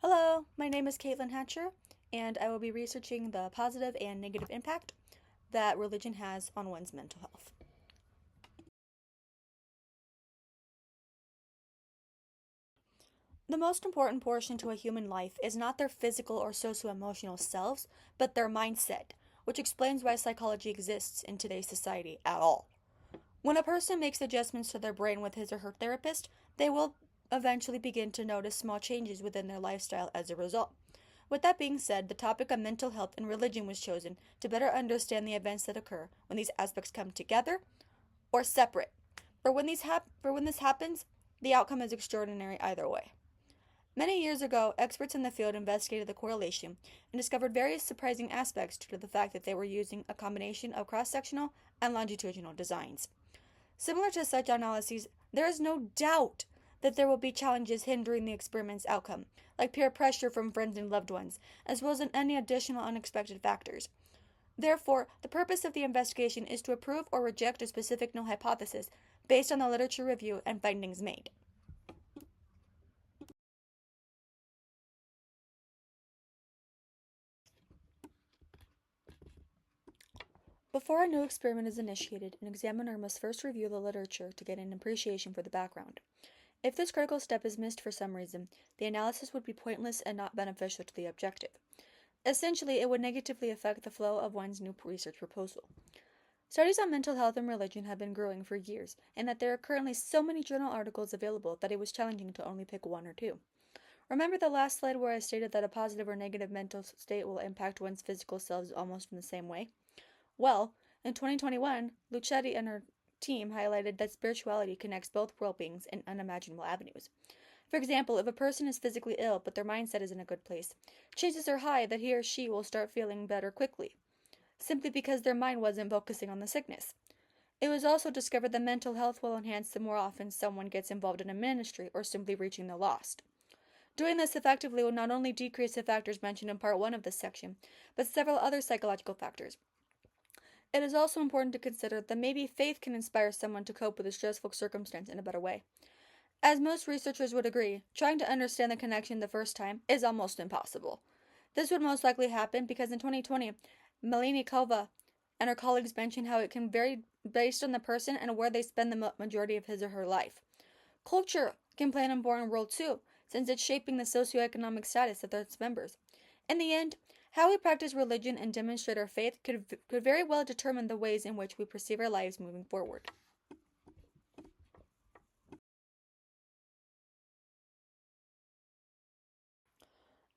Hello, my name is Caitlin Hatcher, and I will be researching the positive and negative impact that religion has on one's mental health. The most important portion to a human life is not their physical or socio-emotional selves, but their mindset, which explains why psychology exists in today's society at all. When a person makes adjustments to their brain with his or her therapist, they will eventually begin to notice small changes within their lifestyle as a result. With that being said, the topic of mental health and religion was chosen to better understand the events that occur when these aspects come together or separate. For when this happens, the outcome is extraordinary either way. Many years ago, experts in the field investigated the correlation and discovered various surprising aspects due to the fact that they were using a combination of cross-sectional and longitudinal designs. Similar to such analyses, there is no doubt that there will be challenges hindering the experiment's outcome, like peer pressure from friends and loved ones, as well as any additional unexpected factors. Therefore, the purpose of the investigation is to approve or reject a specific null hypothesis based on the literature review and findings made. Before a new experiment is initiated, an examiner must first review the literature to get an appreciation for the background. If this critical step is missed for some reason, the analysis would be pointless and not beneficial to the objective. Essentially, it would negatively affect the flow of one's new research proposal. Studies on mental health and religion have been growing for years, and that there are currently so many journal articles available that it was challenging to only pick one or two. Remember the last slide where I stated that a positive or negative mental state will impact one's physical selves almost in the same way? Well, in 2021, Lucetti and her team highlighted that spirituality connects both world beings in unimaginable avenues. For example, if a person is physically ill but their mindset is in a good place, chances are high that he or she will start feeling better quickly, simply because their mind wasn't focusing on the sickness. It was also discovered that mental health will enhance the more often someone gets involved in a ministry or simply reaching the lost. Doing this effectively will not only decrease the factors mentioned in part 1 of this section, but several other psychological factors. It is also important to consider that maybe faith can inspire someone to cope with a stressful circumstance in a better way. As most researchers would agree, trying to understand the connection the first time is almost impossible. This would most likely happen because in 2020, Melinikova and her colleagues mentioned how it can vary based on the person and where they spend the majority of his or her life. Culture can play an important role too, since it's shaping the socioeconomic status of its members. In the end, how we practice religion and demonstrate our faith could very well determine the ways in which we perceive our lives moving forward.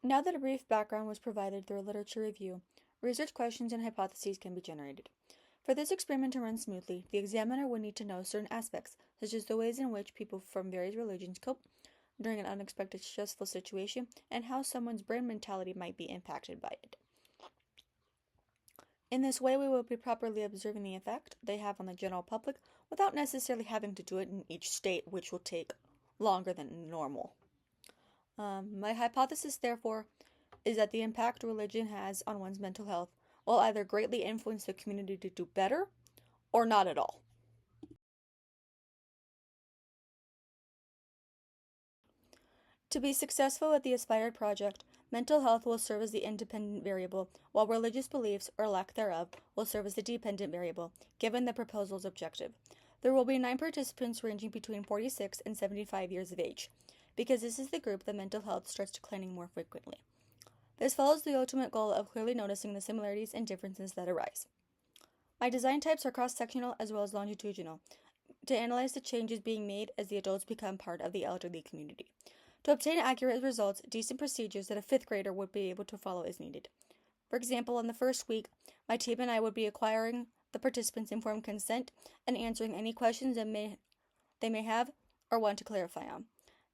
Now that a brief background was provided through a literature review, research questions and hypotheses can be generated. For this experiment to run smoothly, the examiner would need to know certain aspects, such as the ways in which people from various religions cope during an unexpected stressful situation and how someone's brain mentality might be impacted by it. In this way, we will be properly observing the effect they have on the general public without necessarily having to do it in each state, which will take longer than normal. My hypothesis, therefore, is that the impact religion has on one's mental health will either greatly influence the community to do better or not at all. To be successful with the aspired project, mental health will serve as the independent variable, while religious beliefs, or lack thereof, will serve as the dependent variable, given the proposal's objective. There will be 9 participants ranging between 46 and 75 years of age, because this is the group that mental health starts declining more frequently. This follows the ultimate goal of clearly noticing the similarities and differences that arise. My design types are cross-sectional as well as longitudinal, to analyze the changes being made as the adults become part of the elderly community. To obtain accurate results, decent procedures that a 5th grader would be able to follow is needed. For example, in the first week, my team and I would be acquiring the participants' informed consent and answering any questions they may have or want to clarify on.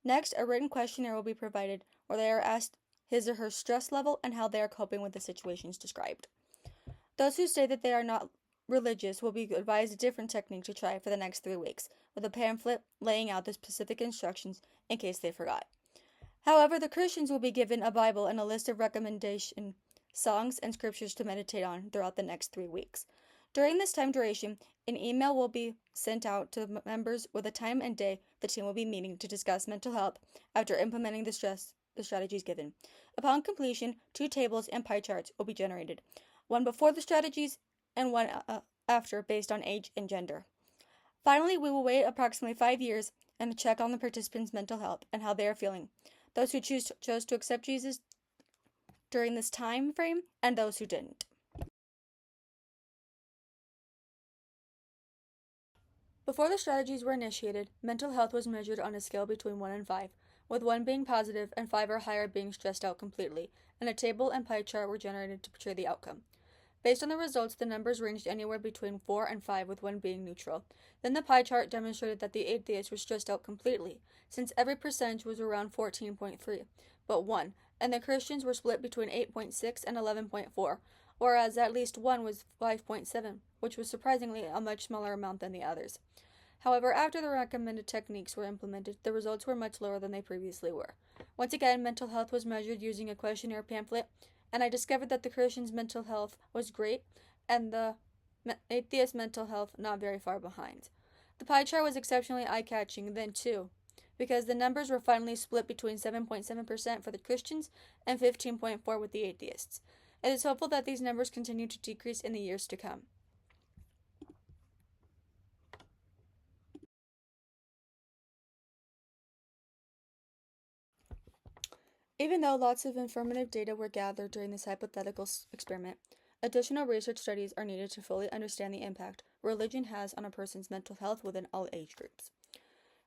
Next, a written questionnaire will be provided where they are asked his or her stress level and how they are coping with the situations described. Those who say that they are not religious will be advised a different technique to try for the next 3 weeks, with a pamphlet laying out the specific instructions in case they forgot. However, the Christians will be given a Bible and a list of recommendation songs and scriptures to meditate on throughout the next 3 weeks. During this time duration, an email will be sent out to members with a time and day the team will be meeting to discuss mental health after implementing the stress the strategies given. Upon completion, 2 tables and pie charts will be generated, one before the strategies and one after, based on age and gender. Finally, we will wait approximately 5 years and check on the participants' mental health and how they are feeling. Those who chose to accept Jesus during this time frame and those who didn't. Before the strategies were initiated, mental health was measured on a scale between 1 and 5, with 1 being positive and 5 or higher being stressed out completely, and a table and pie chart were generated to portray the outcome. Based on the results, the numbers ranged anywhere between 4 and 5, with 1 being neutral. Then the pie chart demonstrated that the atheists were stressed out completely, since every percentage was around 14.3, but 1, and the Christians were split between 8.6 and 11.4, whereas at least 1 was 5.7, which was surprisingly a much smaller amount than the others. However, after the recommended techniques were implemented, the results were much lower than they previously were. Once again, mental health was measured using a questionnaire pamphlet, and I discovered that the Christians' mental health was great, and the atheist mental health not very far behind. The pie chart was exceptionally eye-catching then, too, because the numbers were finally split between 7.7% for the Christians and 15.4% with the atheists. It is hopeful that these numbers continue to decrease in the years to come. Even though lots of informative data were gathered during this hypothetical experiment, additional research studies are needed to fully understand the impact religion has on a person's mental health within all age groups.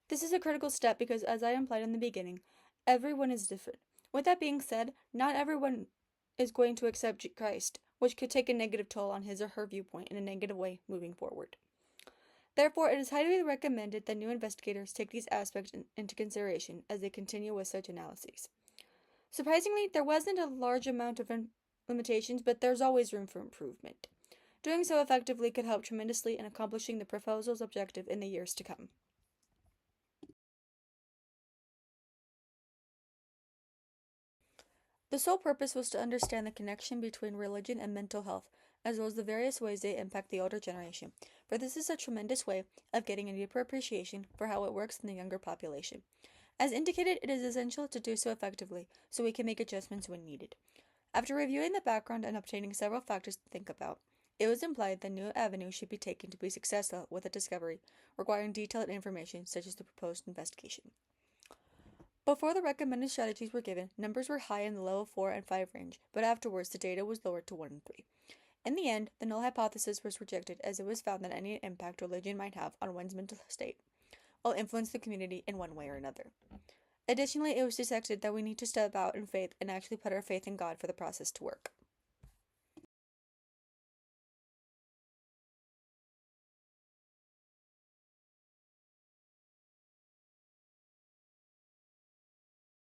This is a critical step because, as I implied in the beginning, everyone is different. With that being said, not everyone is going to accept Christ, which could take a negative toll on his or her viewpoint in a negative way moving forward. Therefore, it is highly recommended that new investigators take these aspects into consideration as they continue with such analyses. Surprisingly, there wasn't a large amount of limitations, but there's always room for improvement. Doing so effectively could help tremendously in accomplishing the proposal's objective in the years to come. The sole purpose was to understand the connection between religion and mental health, as well as the various ways they impact the older generation, for this is a tremendous way of getting a deeper appreciation for how it works in the younger population. As indicated, it is essential to do so effectively, so we can make adjustments when needed. After reviewing the background and obtaining several factors to think about, it was implied that new avenues should be taken to be successful with a discovery requiring detailed information such as the proposed investigation. Before the recommended strategies were given, numbers were high in the level 4 and 5 range, but afterwards the data was lowered to 1 and 3. In the end, the null hypothesis was rejected as it was found that any impact religion might have on one's mental state will influence the community in one way or another. Additionally, it was detected that we need to step out in faith and actually put our faith in God for the process to work.